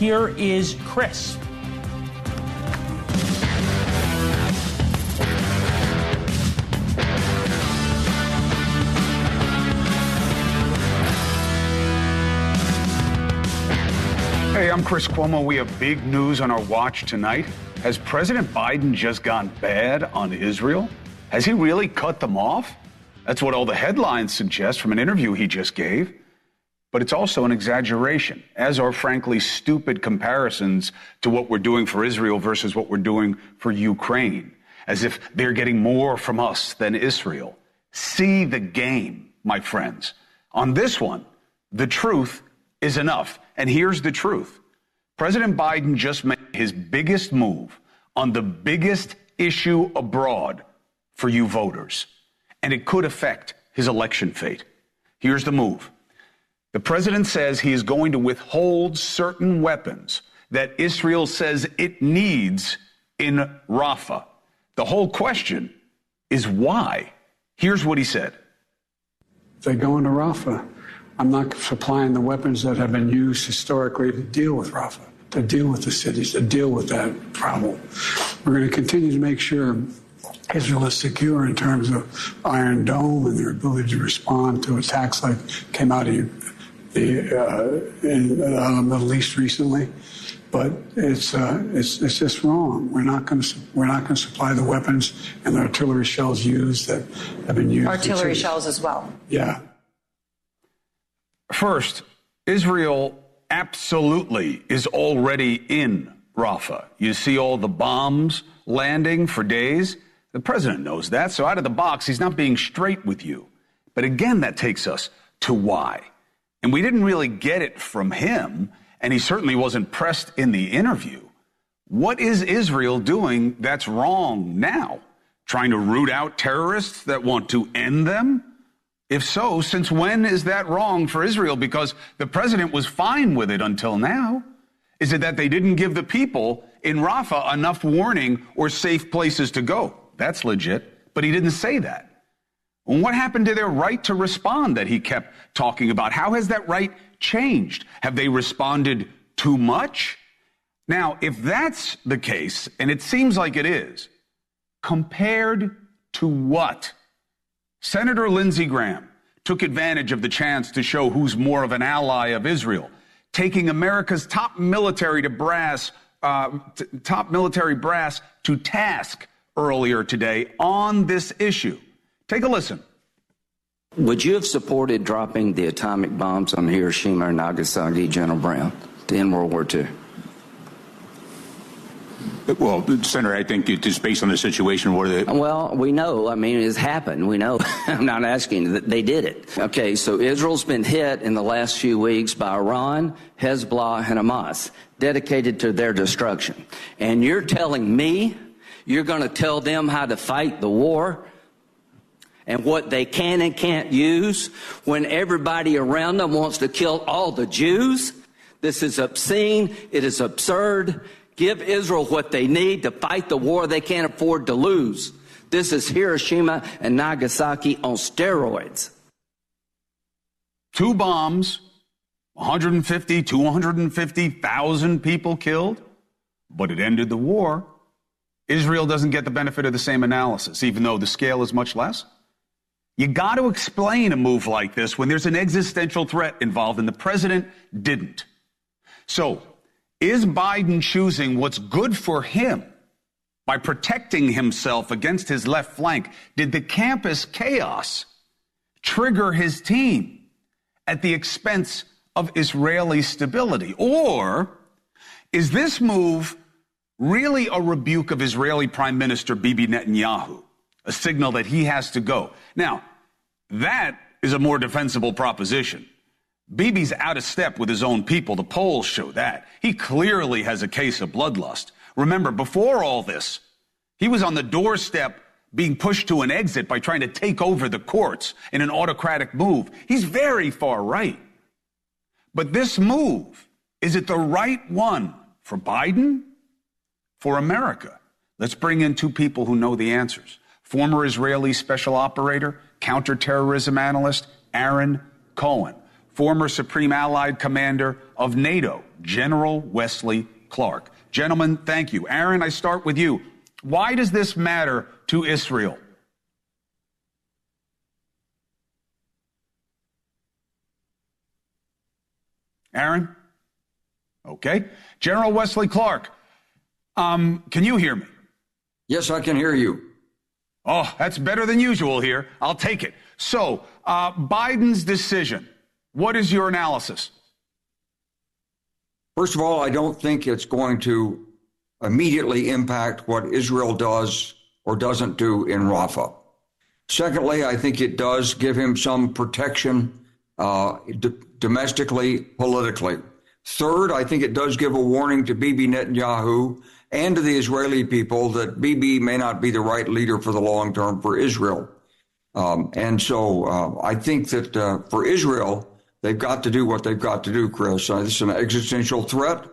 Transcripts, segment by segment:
Here is Chris. Hey, I'm Chris Cuomo. We have big news on our watch tonight. Has President Biden just gone bad on Israel? Has he really cut them off? That's what all the headlines suggest from an interview he just gave. But it's also an exaggeration, as are frankly stupid comparisons to what we're doing for Israel versus what we're doing for Ukraine, as if they're getting more from us than Israel. See the game, my friends. On this one, the truth is enough. And here's the truth. President Biden just made his biggest move on the biggest issue abroad for you voters, and it could affect his election fate. Here's the move. The president says he is going to withhold certain weapons that Israel says it needs in Rafah. The whole question is why. Here's what he said. They go into Rafah. I'm not supplying the weapons that have been used historically to deal with Rafah, to deal with the cities, to deal with that problem. We're going to continue to make sure Israel is secure in terms of Iron Dome and their ability to respond to attacks like came out of the Middle East recently. But it's just wrong. We're not going to supply the weapons and the artillery shells used that have been used. Artillery shells as well. Yeah. First, Israel absolutely is already in Rafah. You see all the bombs landing for days. The president knows that, so out of the box, he's not being straight with you. But again, that takes us to why. And we didn't really get it from him, and he certainly wasn't pressed in the interview. What is Israel doing that's wrong now? Trying to root out terrorists that want to end them? If so, since when is that wrong for Israel? Because the president was fine with it until now. Is it that they didn't give the people in Rafah enough warning or safe places to go? That's legit, but he didn't say that. And what happened to their right to respond that he kept talking about? How has that right changed? Have they responded too much? Now, if that's the case, and it seems like it is, compared to what? Senator Lindsey Graham took advantage of the chance to show who's more of an ally of Israel, taking America's top military brass to task earlier today on this issue. Take a listen. Would you have supported dropping the atomic bombs on Hiroshima and Nagasaki, General Brown, to end World War II? Well, Senator, I think just based on the situation where Well, we know. I mean, it's happened. We know. I'm not asking. They did it. Okay, so Israel's been hit in the last few weeks by Iran, Hezbollah, and Hamas, dedicated to their destruction. And you're telling me you're going to tell them how to fight the war and what they can and can't use when everybody around them wants to kill all the Jews? This is obscene. It is absurd. Give Israel what they need to fight the war they can't afford to lose. This is Hiroshima and Nagasaki on steroids. 2 bombs, 150, 250,000 people killed, but it ended the war. Israel doesn't get the benefit of the same analysis, even though the scale is much less. You got to explain a move like this when there's an existential threat involved, and the president didn't. So, is Biden choosing what's good for him by protecting himself against his left flank? Did the campus chaos trigger his team at the expense of Israeli stability? Or is this move really a rebuke of Israeli Prime Minister Bibi Netanyahu, a signal that he has to go? Now, that is a more defensible proposition. Bibi's out of step with his own people. The polls show that. He clearly has a case of bloodlust. Remember, before all this, he was on the doorstep being pushed to an exit by trying to take over the courts in an autocratic move. He's very far right. But this move, is it the right one for Biden? For America? Let's bring in 2 people who know the answers. Former Israeli special operator, counterterrorism analyst, Aaron Cohen. Former Supreme Allied Commander of NATO, General Wesley Clark. Gentlemen, thank you. Aaron, I start with you. Why does this matter to Israel? Aaron? Okay. General Wesley Clark, can you hear me? Yes, I can hear you. Oh, that's better than usual here. I'll take it. So, Biden's decision, what is your analysis? First of all, I don't think it's going to immediately impact what Israel does or doesn't do in Rafah. Secondly, I think it does give him some protection domestically, politically. Third, I think it does give a warning to Bibi Netanyahu and to the Israeli people that Bibi may not be the right leader for the long term for Israel. And so I think that for Israel, they've got to do what they've got to do, Chris. This is an existential threat.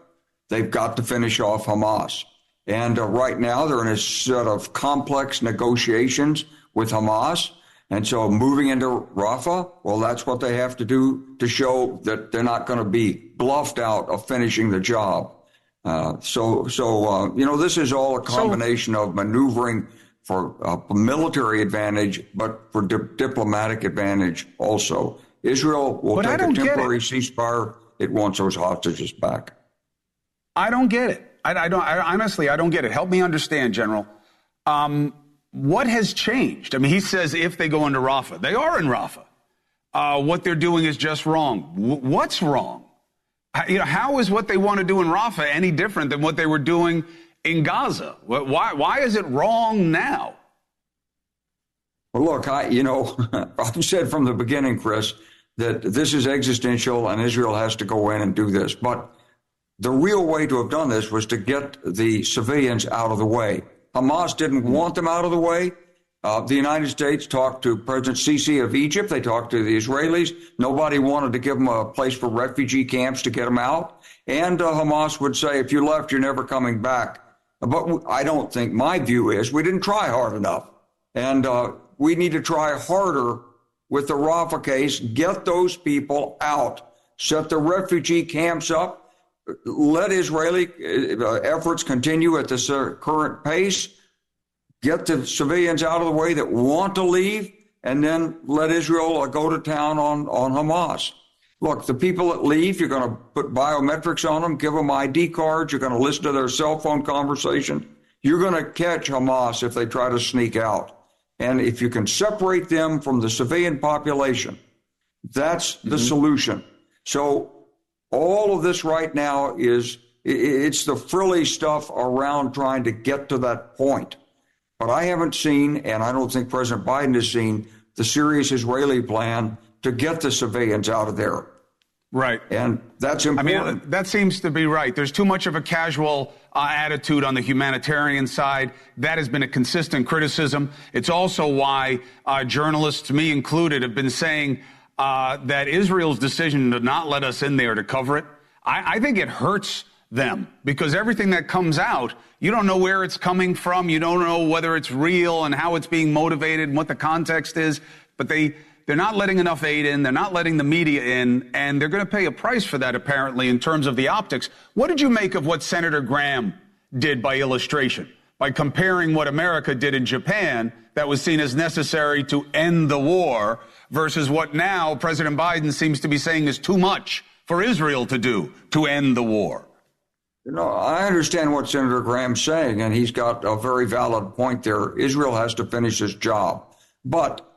They've got to finish off Hamas. And right now, they're in a set of complex negotiations with Hamas. And so moving into Rafah, well, that's what they have to do to show that they're not going to be bluffed out of finishing the job. So this is all a combination of maneuvering for military advantage, but for diplomatic advantage also. Israel will take a temporary ceasefire. It wants those hostages back. I don't get it. I honestly don't get it. Help me understand, General. What has changed? I mean, he says if they go into Rafah, they are in Rafah. What they're doing is just wrong. What's wrong? How is what they want to do in Rafah any different than what they were doing in Gaza? Why is it wrong now? Well, look, I've said from the beginning, Chris, that this is existential and Israel has to go in and do this. But the real way to have done this was to get the civilians out of the way. Hamas didn't want them out of the way. The United States talked to President Sisi of Egypt. They talked to the Israelis. Nobody wanted to give them a place for refugee camps to get them out. And Hamas would say, if you left, you're never coming back. But I don't think, my view is, we didn't try hard enough. And we need to try harder with the Rafah case, get those people out, set the refugee camps up, let Israeli efforts continue at this current pace, get the civilians out of the way that want to leave, and then let Israel go to town on Hamas. Look, the people that leave, you're going to put biometrics on them, give them ID cards, you're going to listen to their cell phone conversation. You're going to catch Hamas if they try to sneak out. And if you can separate them from the civilian population, that's the solution. So all of this right now it's the frilly stuff around trying to get to that point. But I haven't seen, and I don't think President Biden has seen, the serious Israeli plan to get the civilians out of there. Right. And that's important. I mean, that seems to be right. There's too much of a casual attitude on the humanitarian side. That has been a consistent criticism. It's also why journalists, me included, have been saying that Israel's decision to not let us in there to cover it, I think it hurts them because everything that comes out, you don't know where it's coming from. You don't know whether it's real and how it's being motivated and what the context is. But they're not letting enough aid in. They're not letting the media in. And they're going to pay a price for that, apparently, in terms of the optics. What did you make of what Senator Graham did by illustration, by comparing what America did in Japan that was seen as necessary to end the war versus what now President Biden seems to be saying is too much for Israel to do to end the war? I understand what Senator Graham's saying, and he's got a very valid point there. Israel has to finish his job. But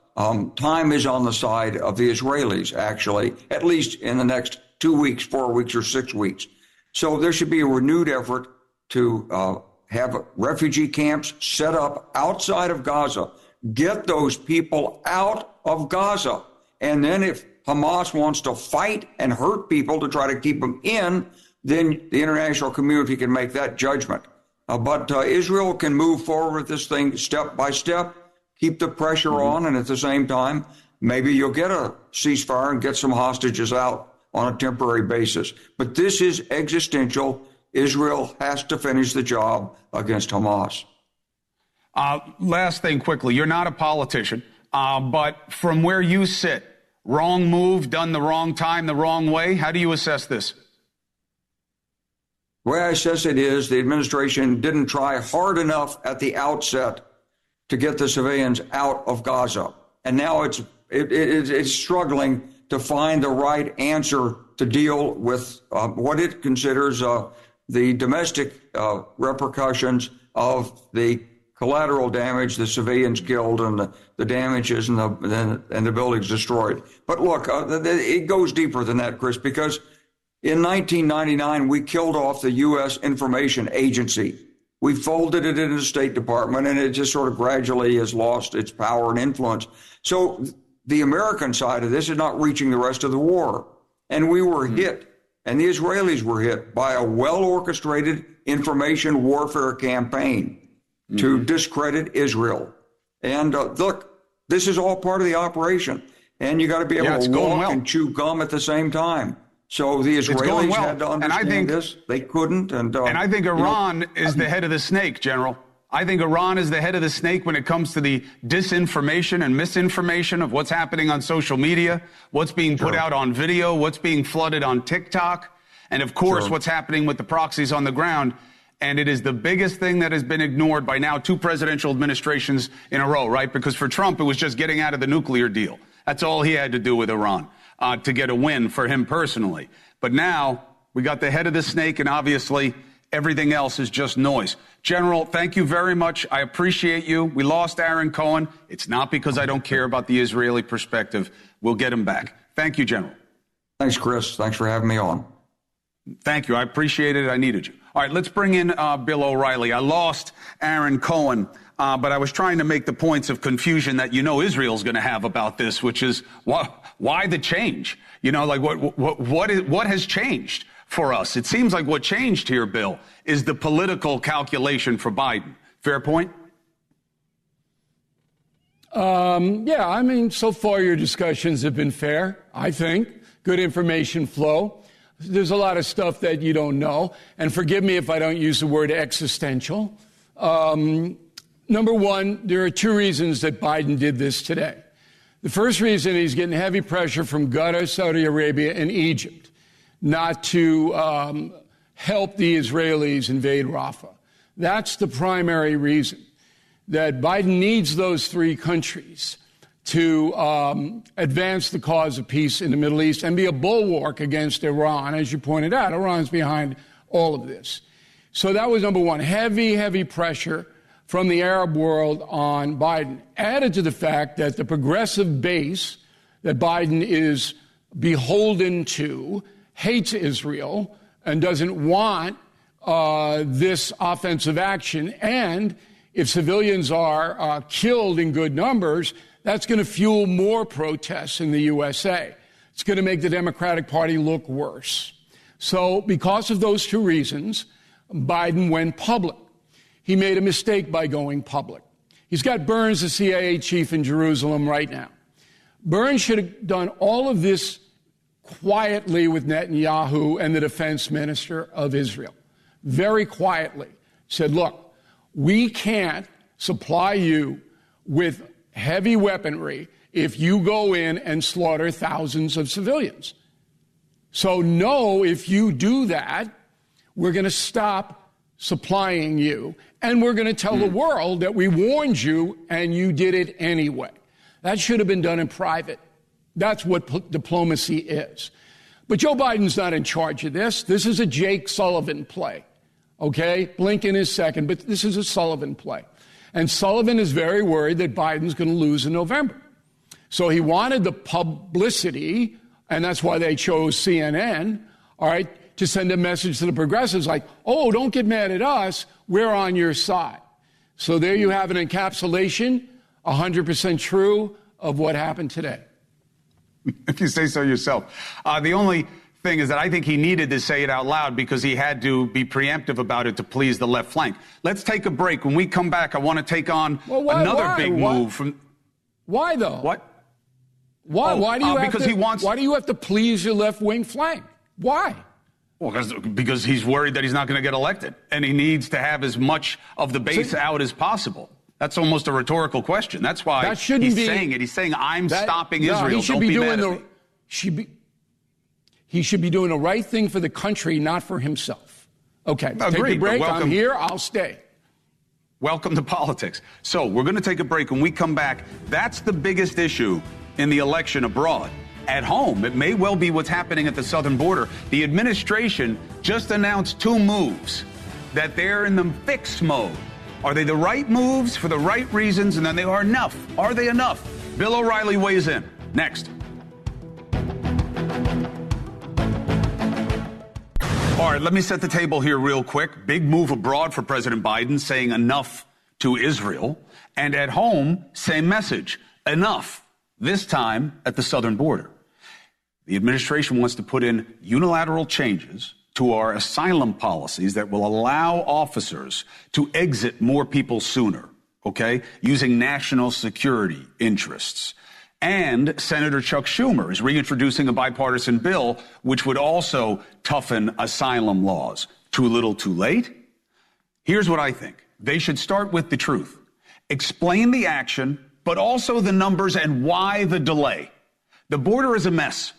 time is on the side of the Israelis, actually, at least in the next 2 weeks, 4 weeks, or 6 weeks. So there should be a renewed effort to have refugee camps set up outside of Gaza. Get those people out of Gaza. And then if Hamas wants to fight and hurt people to try to keep them in, then the international community can make that judgment. But Israel can move forward with this thing step by step, keep the pressure on, and at the same time, maybe you'll get a ceasefire and get some hostages out on a temporary basis. But this is existential. Israel has to finish the job against Hamas. Last thing quickly, you're not a politician, but from where you sit, wrong move, done the wrong time, the wrong way, how do you assess this? The way I assess it is the administration didn't try hard enough at the outset to get the civilians out of Gaza. And now it's struggling to find the right answer to deal with what it considers the domestic repercussions of the collateral damage, the civilians killed and the damages and the buildings destroyed. But look, it goes deeper than that, Chris, because in 1999, we killed off the U.S. Information Agency. We folded it into the State Department, and it just sort of gradually has lost its power and influence. So the American side of this is not reaching the rest of the war. And we were hit, and the Israelis were hit by a well-orchestrated information warfare campaign to discredit Israel. And look, this is all part of the operation. And you got to be able to walk and chew gum at the same time. So the Israelis had to understand this. They couldn't. And I think Iran is the head of the snake, General. I think Iran is the head of the snake when it comes to the disinformation and misinformation of what's happening on social media, what's being put out on video, what's being flooded on TikTok, and of course, what's happening with the proxies on the ground. And it is the biggest thing that has been ignored by now 2 presidential administrations in a row, right? Because for Trump, it was just getting out of the nuclear deal. That's all he had to do with Iran to get a win for him personally. But now we got the head of the snake, and obviously everything else is just noise. General, thank you very much. I appreciate you. We lost Aaron Cohen. It's not because I don't care about the Israeli perspective. We'll get him back. Thank you, General. Thanks, Chris. Thanks for having me on. Thank you. I appreciate it. I needed you. All right, let's bring in Bill O'Reilly. I lost Aaron Cohen, but I was trying to make the points of confusion that Israel's going to have about this, which is why the change? Like what has changed for us? It seems like what changed here, Bill, is the political calculation for Biden. Fair point? Yeah, I mean, so far your discussions have been fair, I think. Good information flow. There's a lot of stuff that you don't know. And forgive me if I don't use the word existential. Number one, there are 2 reasons that Biden did this today. The first reason, he's getting heavy pressure from Qatar, Saudi Arabia, and Egypt not to help the Israelis invade Rafah. That's the primary reason, that Biden needs those 3 countries to advance the cause of peace in the Middle East and be a bulwark against Iran. As you pointed out, Iran's behind all of this. So that was number one, heavy pressure from the Arab world on Biden, added to the fact that the progressive base that Biden is beholden to hates Israel and doesn't want this offensive action. And if civilians are killed in good numbers, that's going to fuel more protests in the USA. It's going to make the Democratic Party look worse. So because of those 2 reasons, Biden went public. He made a mistake by going public. He's got Burns, the CIA chief in Jerusalem right now. Burns should have done all of this quietly with Netanyahu and the defense minister of Israel. Very quietly. Said, look, we can't supply you with heavy weaponry if you go in and slaughter thousands of civilians. So no, if you do that, we're going to stop supplying you, and we're going to tell the world that we warned you and you did it anyway. That should have been done in private. That's what diplomacy is. But Joe Biden's not in charge of this. This is a Jake Sullivan play, okay? Blinken is second, but this is a Sullivan play. And Sullivan is very worried that Biden's going to lose in November. So he wanted the publicity, and that's why they chose CNN, all right, to send a message to the progressives like, oh, don't get mad at us, we're on your side. So there you have an encapsulation, 100% true, of what happened today. If you say so yourself. The only thing is that I think he needed to say it out loud because he had to be preemptive about it to please the left flank. Let's take a break. When we come back, I want to take on another big move from. Why though? What? Why? Why do you have because to? He wants. Why do you have to please your left wing flank? Why? Well, because he's worried that he's not going to get elected, and he needs to have as much of the base out as possible. That's almost a rhetorical question. That's why he's saying it. He's saying, I'm stopping Israel. He should Don't be be doing mad at me. He should be doing the right thing for the country, not for himself. Okay, Agreed, take a break. welcome. I'm here. I'll stay. Welcome to politics. So we're going to take a break. When we come back, that's the biggest issue in the election abroad. At home, it may well be what's happening at the southern border. The administration just announced 2 moves that they're in the fix mode. Are they the right moves for the right reasons? And then they are enough. Are they enough? Bill O'Reilly weighs in. Next. All right, let me set the table here real quick. Big move abroad for President Biden, saying enough to Israel. And at home, same message, enough, this time at the southern border. The administration wants to put in unilateral changes to our asylum policies that will allow officers to exit more people sooner, okay, using national security interests. And Senator Chuck Schumer is reintroducing a bipartisan bill which would also toughen asylum laws. Too little, too late? Here's what I think. They should start with the truth. Explain the action, but also the numbers and why the delay. The border is a mess,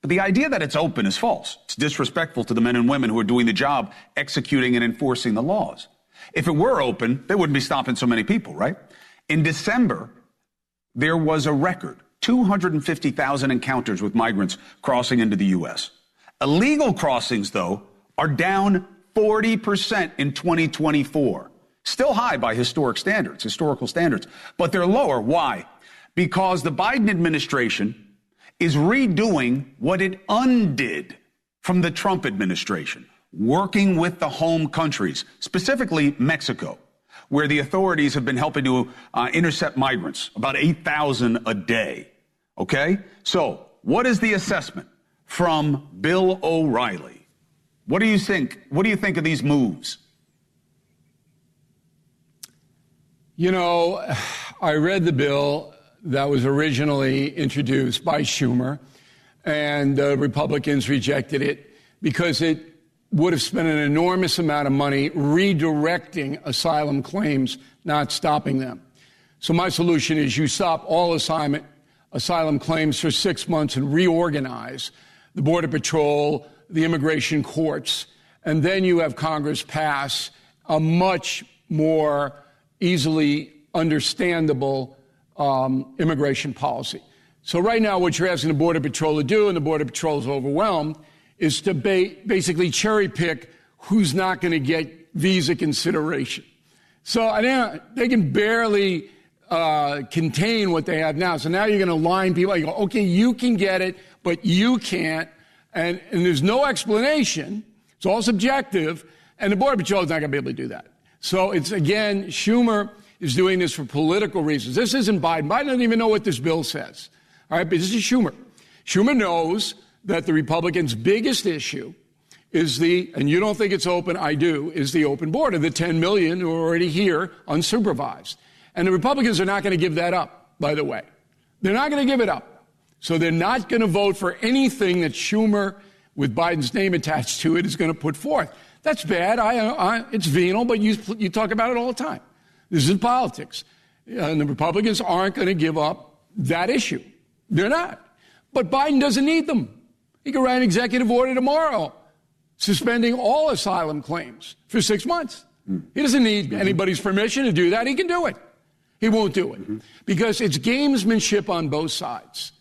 but the idea that it's open is false. It's disrespectful to the men and women who are doing the job, executing and enforcing the laws. If it were open, they wouldn't be stopping so many people, right? In December, there was a record, 250,000 encounters with migrants crossing into the U.S. Illegal crossings, though, are down 40% in 2024. Still high by historical standards, but they're lower. Why? Because the Biden administration is redoing what it undid from the Trump administration, working with the home countries, specifically Mexico, where the authorities have been helping to intercept migrants, about 8,000 a day. Okay? So what is the assessment from Bill O'Reilly? What do you think? What do you think of these moves? You know, I read the bill that was originally introduced by Schumer, and the Republicans rejected it because it would have spent an enormous amount of money redirecting asylum claims, not stopping them. So my solution is you stop all asylum claims for 6 months and reorganize the Border Patrol, the immigration courts, and then you have Congress pass a much more easily understandable immigration policy. So right now what you're asking the Border Patrol to do, and the Border Patrol is overwhelmed, is to basically cherry pick who's not going to get visa consideration. So they can barely contain what they have now. So now you're going to line people. You go, okay, you can get it, but you can't. And there's no explanation. It's all subjective. And the Border Patrol is not going to be able to do that. So it's, again, Schumer is doing this for political reasons. This isn't Biden. Biden doesn't even know what this bill says. All right, but this is Schumer. Schumer knows that the Republicans' biggest issue is and you don't think it's open, I do, is the open border, the 10 million who are already here unsupervised. And the Republicans are not going to give that up, by the way. They're not going to give it up. So they're not going to vote for anything that Schumer, with Biden's name attached to it, is going to put forth. That's bad. It's venal, but you talk about it all the time. This is politics. And the Republicans aren't going to give up that issue. They're not. But Biden doesn't need them. He can write an executive order tomorrow suspending all asylum claims for 6 months. He doesn't need anybody's permission to do that. He can do it. He won't do it because it's gamesmanship on both sides.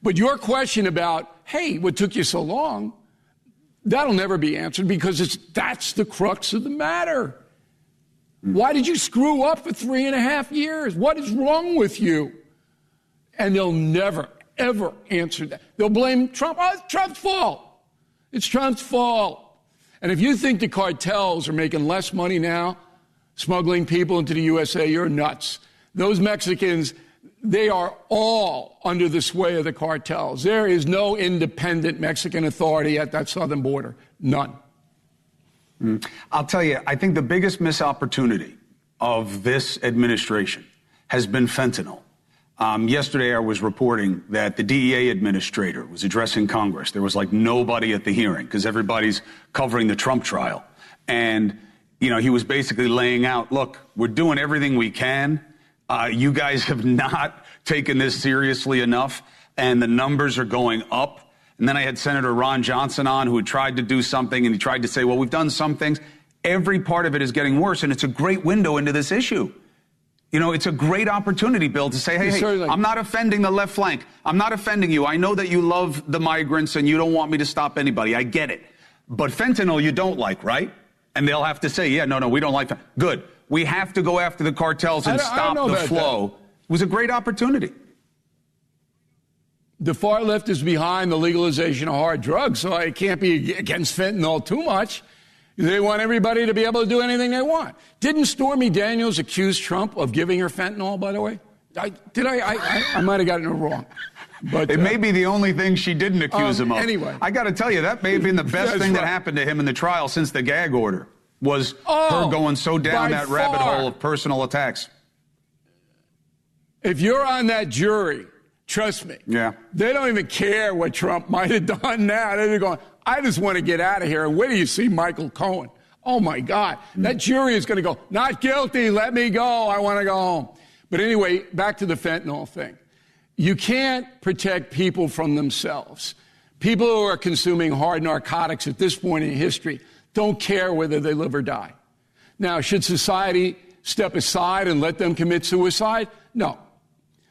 But your question about, hey, what took you so long, that'll never be answered because that's the crux of the matter. Why did you screw up for 3.5 years? What is wrong with you? And they'll never, ever answer that. They'll blame Trump. Oh, it's Trump's fault. It's Trump's fault. And if you think the cartels are making less money now, smuggling people into the USA, you're nuts. Those Mexicans, they are all under the sway of the cartels. There is no independent Mexican authority at that southern border. None. I'll tell you, I think the biggest missed opportunity of this administration has been fentanyl. Yesterday, I was reporting that the DEA administrator was addressing Congress. There was like nobody at the hearing because everybody's covering the Trump trial. And, you know, he was basically laying out, look, we're doing everything we can. You guys have not taken this seriously enough, and the numbers are going up. And then I had Senator Ron Johnson on, who had tried to do something, and he tried to say, well, we've done some things. every part of it is getting worse, and it's a great window into this issue. You know, it's a great opportunity, Bill, to say, hey, I'm not offending the left flank. I'm not offending you. I know that you love the migrants and you don't want me to stop anybody. I get it. But fentanyl you don't like, right? And they'll have to say, yeah, no, we don't like that. Good. We have to go after the cartels and stop the flow. It was a great opportunity. The far left is behind the legalization of hard drugs, so I can't be against fentanyl too much. They want everybody to be able to do anything they want. Didn't Stormy Daniels accuse Trump of giving her fentanyl, by the way? I might have gotten it wrong. But it may be the only thing she didn't accuse him of. Anyway. I got to tell you, that may have been the best thing that happened to him in the trial since the gag order, was her going so down that rabbit hole of personal attacks. If you're on that jury, trust me, they don't even care what Trump might have done now. They're going, I just want to get out of here. And wait till you see Michael Cohen. Oh, my God. That jury is going to go, not guilty, let me go. I want to go home. But anyway, back to the fentanyl thing. You can't protect people from themselves. People who are consuming hard narcotics at this point in history don't care whether they live or die. Now, should society step aside and let them commit suicide? No.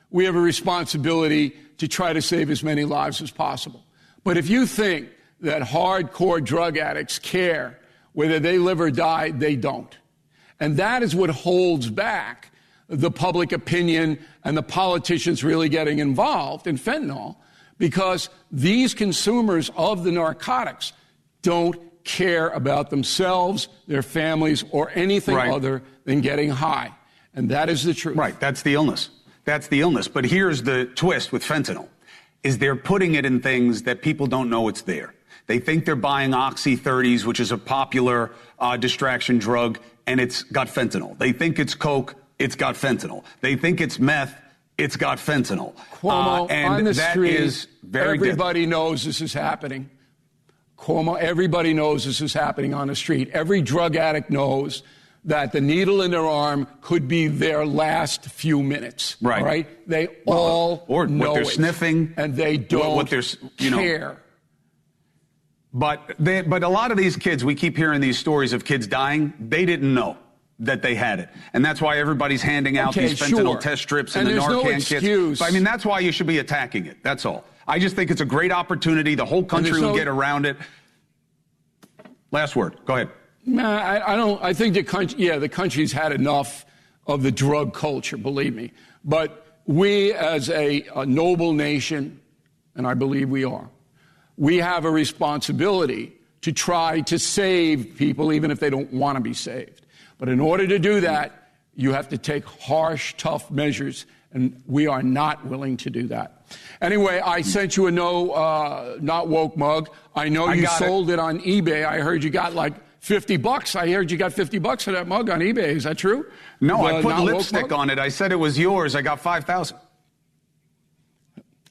We have a responsibility to try to save as many lives as possible. But if you think that hardcore drug addicts care whether they live or die, they don't. And that is what holds back the public opinion and the politicians really getting involved in fentanyl, because these consumers of the narcotics don't care about themselves, their families, or anything other than getting high. And that is the truth. Right. That's the illness. That's the illness. But here's the twist with fentanyl, is they're putting it in things that people don't know it's there. They think they're buying Oxy 30s, which is a popular distraction drug, and it's got fentanyl. They think it's Coke, it's got fentanyl. They think it's meth, it's got fentanyl. Cuomo, and on the that street, is very everybody knows this is happening. Cuomo, everybody knows this is happening on the street. Every drug addict knows that the needle in their arm could be their last few minutes. Right. Right? They all or know what they're it, sniffing. And they don't care. But a lot of these kids, we keep hearing these stories of kids dying. They didn't know that they had it. And that's why everybody's handing out these fentanyl test strips and the Narcan kits. I mean, that's why you should be attacking it. That's all. I just think it's a great opportunity. The whole country will get around it. Last word. Go ahead. Nah, I don't. I think the country's had enough of the drug culture, believe me. But we, as a noble nation, and I believe we are, we have a responsibility to try to save people, even if they don't want to be saved. But in order to do that, you have to take harsh, tough measures, and we are not willing to do that. Anyway, I sent you a not woke mug. I know you sold it on eBay. I heard you got like $50. I heard you got $50 for that mug on eBay. Is that true? No, I put lipstick on it. I said it was yours. I got $5,000.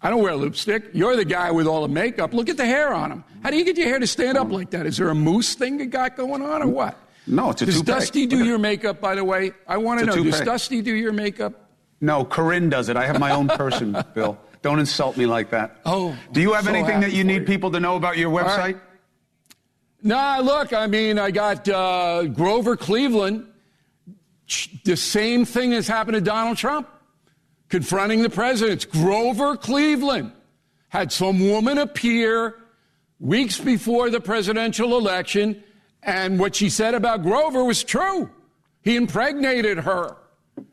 I don't wear lipstick. You're the guy with all the makeup. Look at the hair on him. How do you get your hair to stand up like that? Is there a mousse thing you got going on or what? No, it's a toupee. Does Dusty do your makeup, by the way? I want to know, does Dusty do your makeup? No, Corinne does it. I have my own person, Bill. Don't insult me like that. Oh. Do you have anything that you need people to know about your website? Right. Nah, look, I mean, I got Grover Cleveland. The same thing has happened to Donald Trump. Confronting the presidents. Grover Cleveland had some woman appear weeks before the presidential election, and what she said about Grover was true. He impregnated her,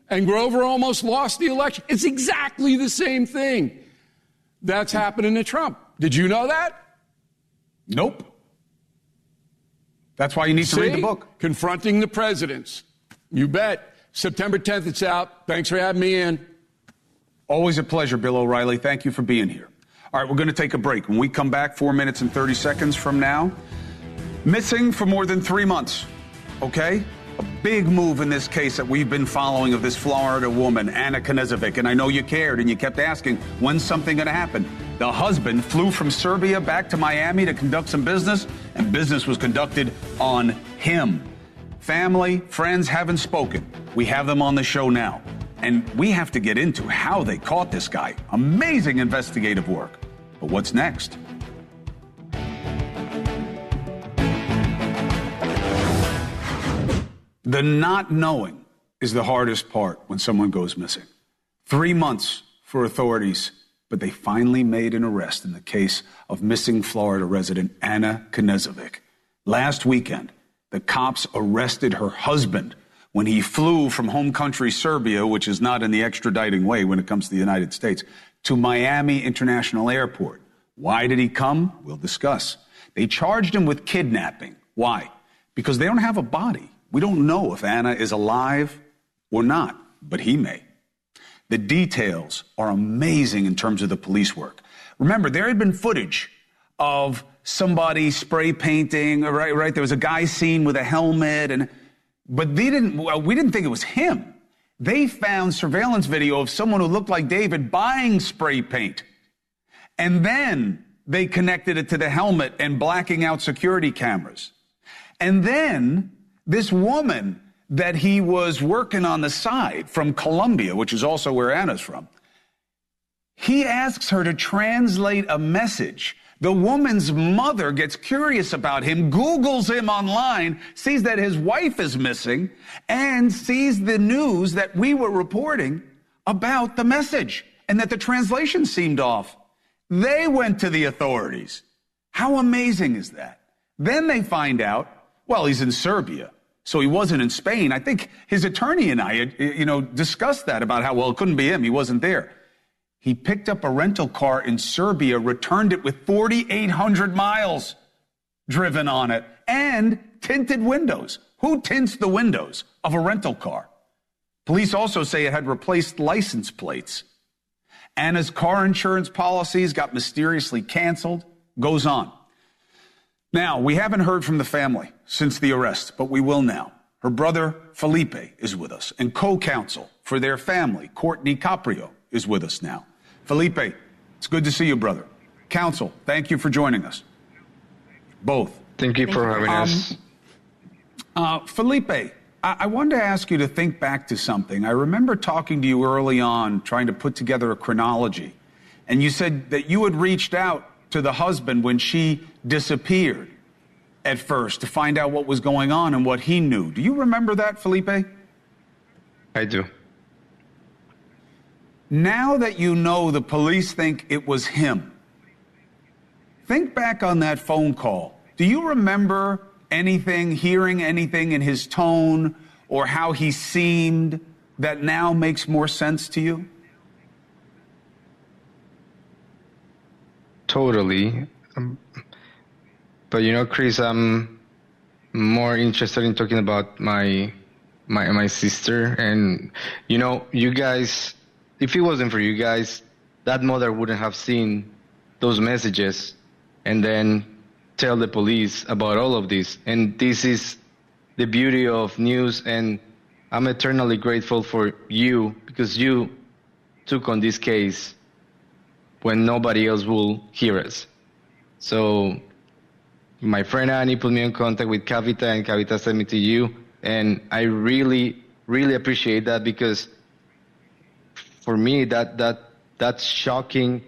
and Grover almost lost the election. It's exactly the same thing that's happening to Trump. Did you know that? Nope. That's why you need to read the book. Confronting the Presidents. You bet. September 10th, it's out. Thanks for having me in. Always a pleasure, Bill O'Reilly. Thank you for being here. All right, we're going to take a break. When we come back 4 minutes and 30 seconds from now, missing for more than 3 months, okay? A big move in this case that we've been following of this Florida woman, Anna Knezovic, and I know you cared and you kept asking, when's something going to happen? The husband flew from Serbia back to Miami to conduct some business, and business was conducted on him. Family, friends haven't spoken. We have them on the show now. And we have to get into how they caught this guy. Amazing investigative work. But what's next? The not knowing is the hardest part when someone goes missing. 3 months for authorities, but they finally made an arrest in the case of missing Florida resident Anna Knezovic. Last weekend, the cops arrested her husband when he flew from home country Serbia, which is not in the extraditing way when it comes to the United States, to Miami International Airport. Why did he come? We'll discuss. They charged him with kidnapping. Why? Because they don't have a body. We don't know if Anna is alive or not, but he may. The details are amazing in terms of the police work. Remember, there had been footage of somebody spray painting, right? There was a guy seen with a helmet, but we didn't think it was him. They found surveillance video of someone who looked like David buying spray paint. And then they connected it to the helmet and blacking out security cameras. And then this woman that he was working on the side from Colombia, which is also where Anna's from, he asks her to translate a message. The woman's mother gets curious about him, Googles him online, sees that his wife is missing, and sees the news that we were reporting about the message and that the translation seemed off. They went to the authorities. How amazing is that? Then they find out, well, he's in Serbia, so he wasn't in Spain. I think his attorney and I, discussed that about how, well, it couldn't be him. He wasn't there. He picked up a rental car in Serbia, returned it with 4,800 miles driven on it, and tinted windows. Who tints the windows of a rental car? Police also say it had replaced license plates. Anna's car insurance policies got mysteriously canceled. Goes on. Now, we haven't heard from the family since the arrest, but we will now. Her brother, Felipe, is with us, and co-counsel for their family, Courtney Caprio, is with us now. Felipe, it's good to see you, brother. Counsel, thank you for joining us. Both. Thank you for having us. Felipe, I wanted to ask you to think back to something. I remember talking to you early on, trying to put together a chronology, and you said that you had reached out to the husband when she disappeared at first to find out what was going on and what he knew. Do you remember that, Felipe? I do. Now that you know the police think it was him, think back on that phone call. Do you remember anything, hearing anything in his tone or how he seemed that now makes more sense to you? Totally. But Chris, I'm more interested in talking about my sister. And you guys, if it wasn't for you guys, that mother wouldn't have seen those messages and then tell the police about all of this. And this is the beauty of news, and I'm eternally grateful for you because you took on this case when nobody else will hear us. So my friend Annie put me in contact with Kavita, and Kavita sent me to you. And I really, really appreciate that, because for me, that's shocking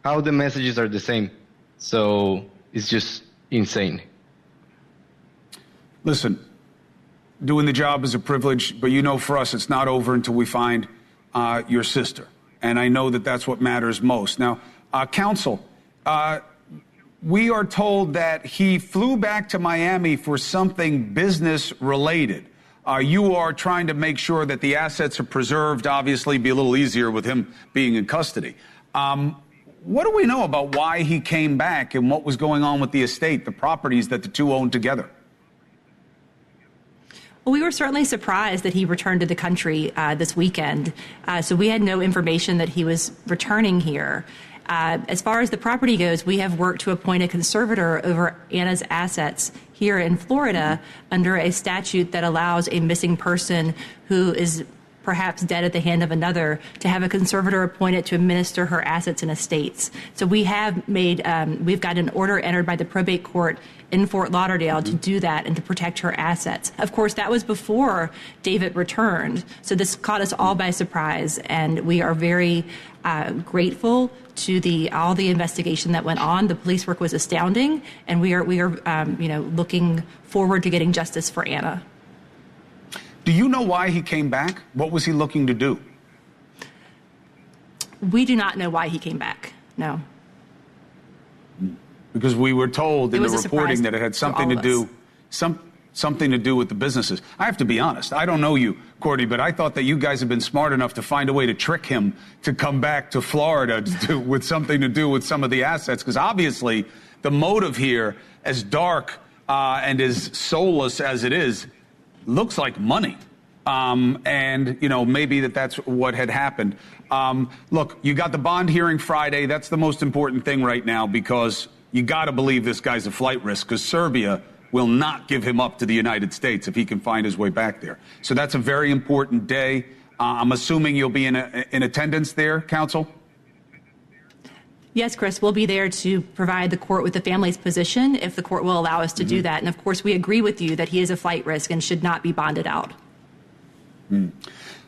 how the messages are the same. So it's just insane. Listen, doing the job is a privilege, but for us, it's not over until we find your sister. And I know that that's what matters most. Now, counsel, we are told that he flew back to Miami for something business related. You are trying to make sure that the assets are preserved, obviously be a little easier with him being in custody. What do we know about why he came back and what was going on with the estate, the properties that the two owned together? Well, we were certainly surprised that he returned to the country this weekend. So we had no information that he was returning here. As far as the property goes, we have worked to appoint a conservator over Anna's assets here in Florida under a statute that allows a missing person who is perhaps dead at the hand of another to have a conservator appointed to administer her assets and estates. So we have made, we've got an order entered by the probate court in Fort Lauderdale to do that and to protect her assets. Of course, that was before David returned. So this caught us all by surprise, and we are very grateful to all the investigation that went on. The police work was astounding, and we are looking forward to getting justice for Anna. Do you know why he came back? What was he looking to do? We do not know why he came back. No. Because we were told in the reporting that it had something to do, something to do with the businesses. I have to be honest. I don't know you, Courtney, but I thought that you guys have been smart enough to find a way to trick him to come back to Florida with something to do with some of the assets. Because obviously the motive here, as dark and as soulless as it is, looks like money. And, you know, maybe that's what had happened. Look, you got the bond hearing Friday. That's the most important thing right now, because you got to believe this guy's a flight risk, because Serbia will not give him up to the United States if he can find his way back there. So that's a very important day. I'm assuming you'll be in attendance there, counsel? Yes, Chris, we'll be there to provide the court with the family's position if the court will allow us to do that. And of course, we agree with you that he is a flight risk and should not be bonded out.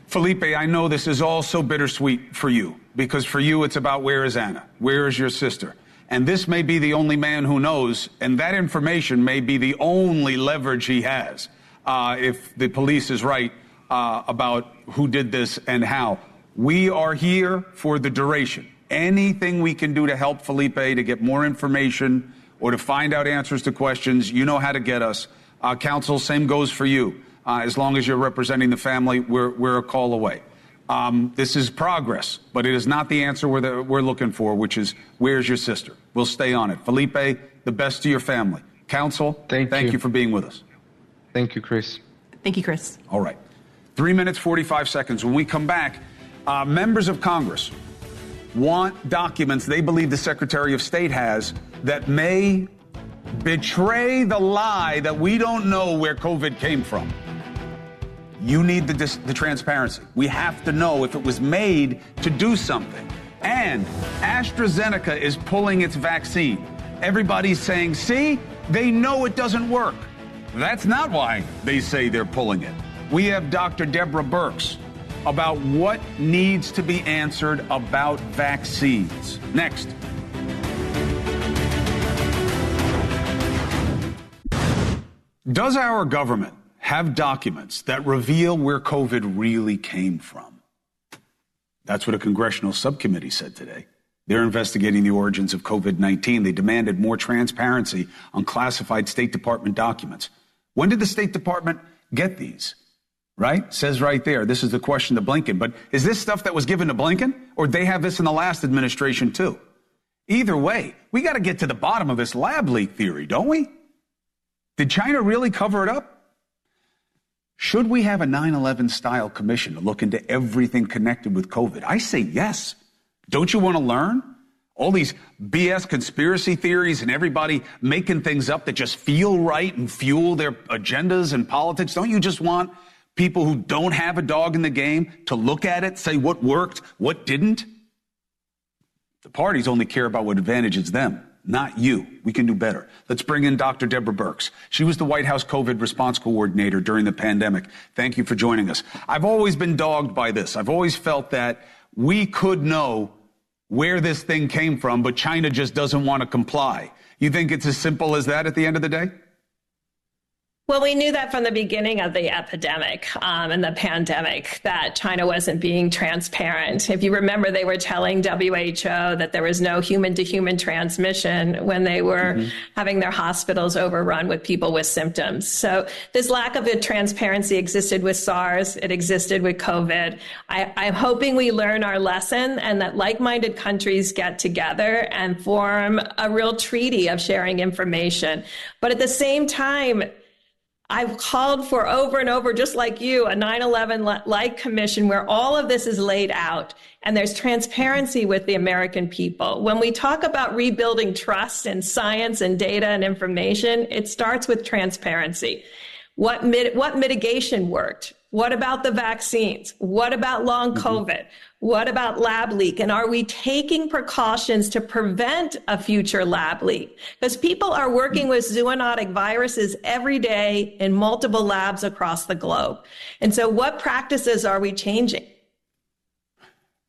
Felipe, I know this is all so bittersweet for you, because for you it's about where is Anna? Where is your sister? And this may be the only man who knows, and that information may be the only leverage he has if the police is right about who did this and how. We are here for the duration. Anything we can do to help Felipe to get more information or to find out answers to questions, you know how to get us. Counsel, same goes for you. As long as you're representing the family, we're a call away. This is progress, but it is not the answer we're looking for, which is, where's your sister? We'll stay on it. Felipe, the best to your family. Counsel, thank you for being with us. Thank you, Chris. Thank you, Chris. All right. 3 minutes, 45 seconds. When we come back, members of Congress want documents they believe the Secretary of State has that may betray the lie that we don't know where COVID came from. You need the transparency. We have to know if it was made to do something. And AstraZeneca is pulling its vaccine. Everybody's saying, see, they know it doesn't work. That's not why they say they're pulling it. We have Dr. Deborah Birx about what needs to be answered about vaccines. Next. Does our government have documents that reveal where COVID really came from? That's what a congressional subcommittee said today. They're investigating the origins of COVID-19. They demanded more transparency on classified State Department documents. When did the State Department get these? Right? Says right there, this is the question to Blinken. But is this stuff that was given to Blinken, or did they have this in the last administration too? Either way, we got to get to the bottom of this lab leak theory, don't we? Did China really cover it up? Should we have a 9/11 style commission to look into everything connected with COVID? I say yes. Don't you want to learn? All these BS conspiracy theories and everybody making things up that just feel right and fuel their agendas and politics. Don't you just want people who don't have a dog in the game to look at it, say what worked, what didn't? The parties only care about what advantages them, not you. We can do better. Let's bring in Dr. Deborah Birx. She was the White House COVID response coordinator during the pandemic. Thank you for joining us. I've always been dogged by this. I've always felt that we could know where this thing came from, but China just doesn't want to comply. You think it's as simple as that at the end of the day? Well, we knew that from the beginning of the epidemic and the pandemic, that China wasn't being transparent. If you remember, they were telling WHO that there was no human-to-human transmission when they were having their hospitals overrun with people with symptoms. So this lack of transparency existed with SARS. It existed with COVID. I'm hoping we learn our lesson and that like-minded countries get together and form a real treaty of sharing information. But at the same time, I've called for over and over, just like you, a 9/11-like commission where all of this is laid out and there's transparency with the American people. When we talk about rebuilding trust in science and data and information, it starts with transparency. What mitigation worked? What about the vaccines? What about long COVID? What about lab leak? And are we taking precautions to prevent a future lab leak? Because people are working with zoonotic viruses every day in multiple labs across the globe. And so what practices are we changing?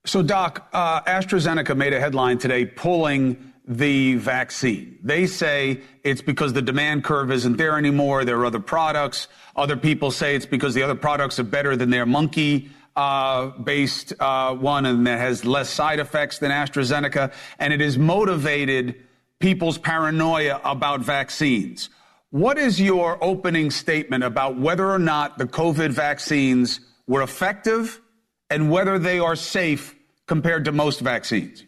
So, Doc, AstraZeneca made a headline today pulling the vaccine. They say it's because the demand curve isn't there anymore. There are other products. Other people say it's because the other products are better than their monkey based one, and that has less side effects than AstraZeneca. And it has motivated people's paranoia about vaccines. What is your opening statement about whether or not the COVID vaccines were effective and whether they are safe compared to most vaccines?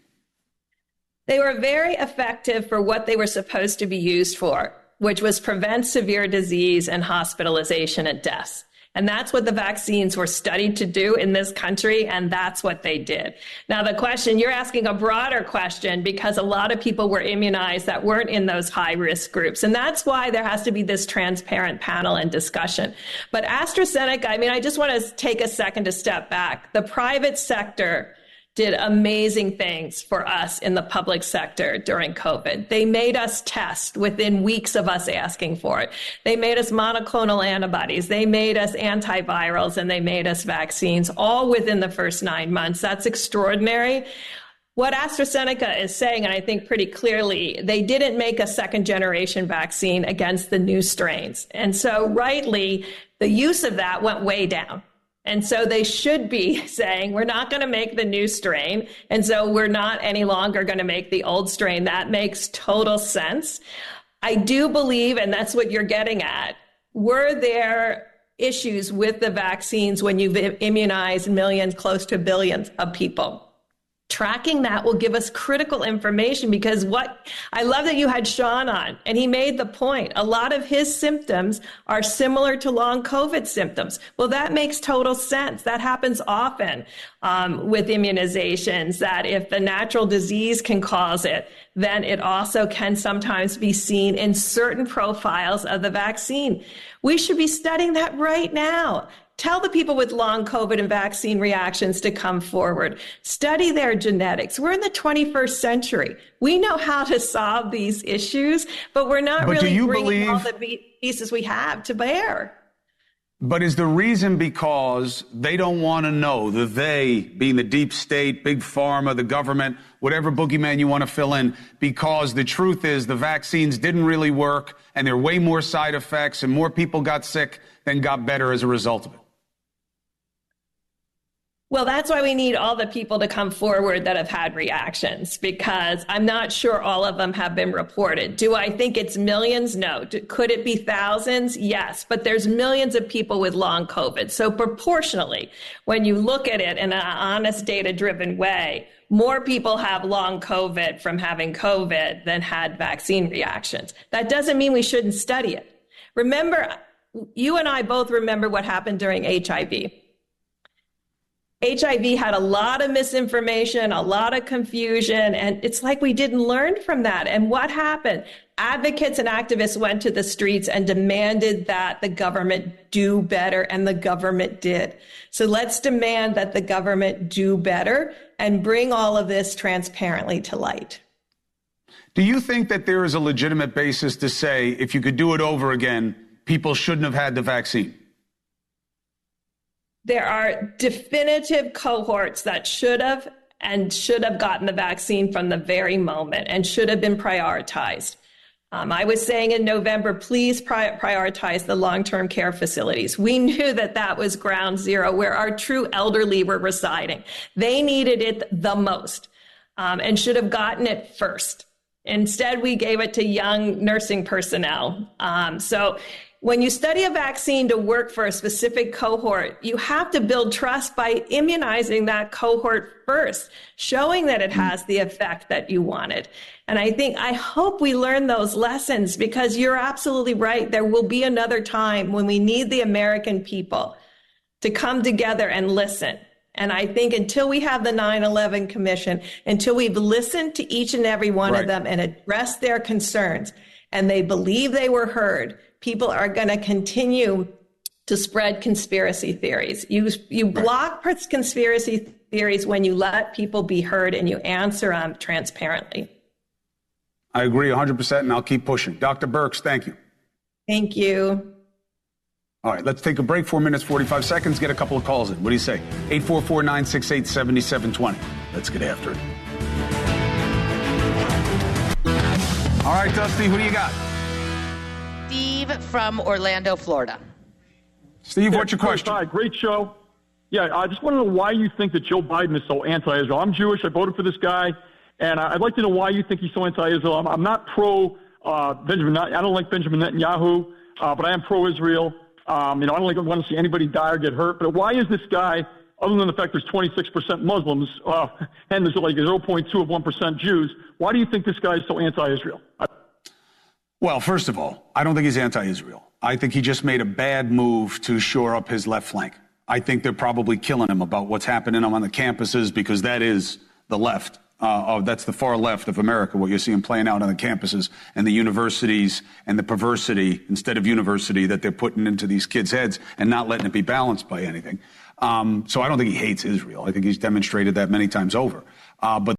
They were very effective for what they were supposed to be used for, which was prevent severe disease and hospitalization and deaths. And that's what the vaccines were studied to do in this country, and that's what they did. Now, the question, you're asking a broader question because a lot of people were immunized that weren't in those high-risk groups. And that's why there has to be this transparent panel and discussion. But AstraZeneca, I just want to take a second to step back. The private sector did amazing things for us in the public sector during COVID. They made us test within weeks of us asking for it. They made us monoclonal antibodies. They made us antivirals, and they made us vaccines all within the first 9 months. That's extraordinary. What AstraZeneca is saying, and I think pretty clearly, they didn't make a second generation vaccine against the new strains. And so rightly, the use of that went way down. And so they should be saying, we're not going to make the new strain. And so we're not any longer going to make the old strain. That makes total sense. I do believe, and that's what you're getting at, were there issues with the vaccines when you've immunized millions, close to billions of people? Tracking that will give us critical information, because I love that you had Sean on, and he made the point. A lot of his symptoms are similar to long COVID symptoms. Well, that makes total sense. That happens often with immunizations, that if the natural disease can cause it, then it also can sometimes be seen in certain profiles of the vaccine. We should be studying that right now. Tell the people with long COVID and vaccine reactions to come forward. Study their genetics. We're in the 21st century. We know how to solve these issues, but we're not really bringing all the pieces we have to bear. But is the reason because they don't want to know, the they being the deep state, big pharma, the government, whatever boogeyman you want to fill in, because the truth is the vaccines didn't really work and there are way more side effects and more people got sick than got better as a result of it? Well, that's why we need all the people to come forward that have had reactions, because I'm not sure all of them have been reported. Do I think it's millions? No. Could it be thousands? Yes. But there's millions of people with long COVID. So proportionally, when you look at it in an honest, data-driven way, more people have long COVID from having COVID than had vaccine reactions. That doesn't mean we shouldn't study it. Remember, you and I both remember what happened during HIV. HIV had a lot of misinformation, a lot of confusion, and it's like we didn't learn from that. And what happened? Advocates and activists went to the streets and demanded that the government do better, and the government did. So let's demand that the government do better and bring all of this transparently to light. Do you think that there is a legitimate basis to say, if you could do it over again, people shouldn't have had the vaccine? There are definitive cohorts that should have gotten the vaccine from the very moment and should have been prioritized. I was saying in November, please prioritize the long-term care facilities. We knew that that was ground zero where our true elderly were residing. They needed it the most and should have gotten it first. Instead, we gave it to young nursing personnel. So when you study a vaccine to work for a specific cohort, you have to build trust by immunizing that cohort first, showing that it has the effect that you wanted. And I hope we learn those lessons, because you're absolutely right. There will be another time when we need the American people to come together and listen. And I think until we have the 9/11 Commission, until we've listened to each and every one of them and addressed their concerns, and they believe they were heard, people are going to continue to spread conspiracy theories. You block conspiracy theories when you let people be heard and you answer them transparently. I agree 100%, and I'll keep pushing. Dr. Birx, thank you. Thank you. All right, let's take a break, 4 minutes, 45 seconds, get a couple of calls in. What do you say? 844-968-7720. Let's get after it. All right, Dusty, who do you got? Steve from Orlando, Florida. Steve, what's your question? Hi, great show. Yeah, I just want to know why you think that Joe Biden is so anti-Israel. I'm Jewish. I voted for this guy, and I'd like to know why you think he's so anti-Israel. I'm not pro Benjamin. I don't like Benjamin Netanyahu, but I am pro-Israel. I don't want to see anybody die or get hurt. But why is this guy, other than the fact there's 26% Muslims and there's like 0.2 of 1% Jews, why do you think this guy is so anti-Israel? Well, first of all, I don't think he's anti-Israel. I think he just made a bad move to shore up his left flank. I think they're probably killing him about what's happening on the campuses because that is the left. That's the far left of America, what you're seeing playing out on the campuses and the universities and the perversity instead of university that they're putting into these kids' heads and not letting it be balanced by anything. So I don't think he hates Israel. I think he's demonstrated that many times over. But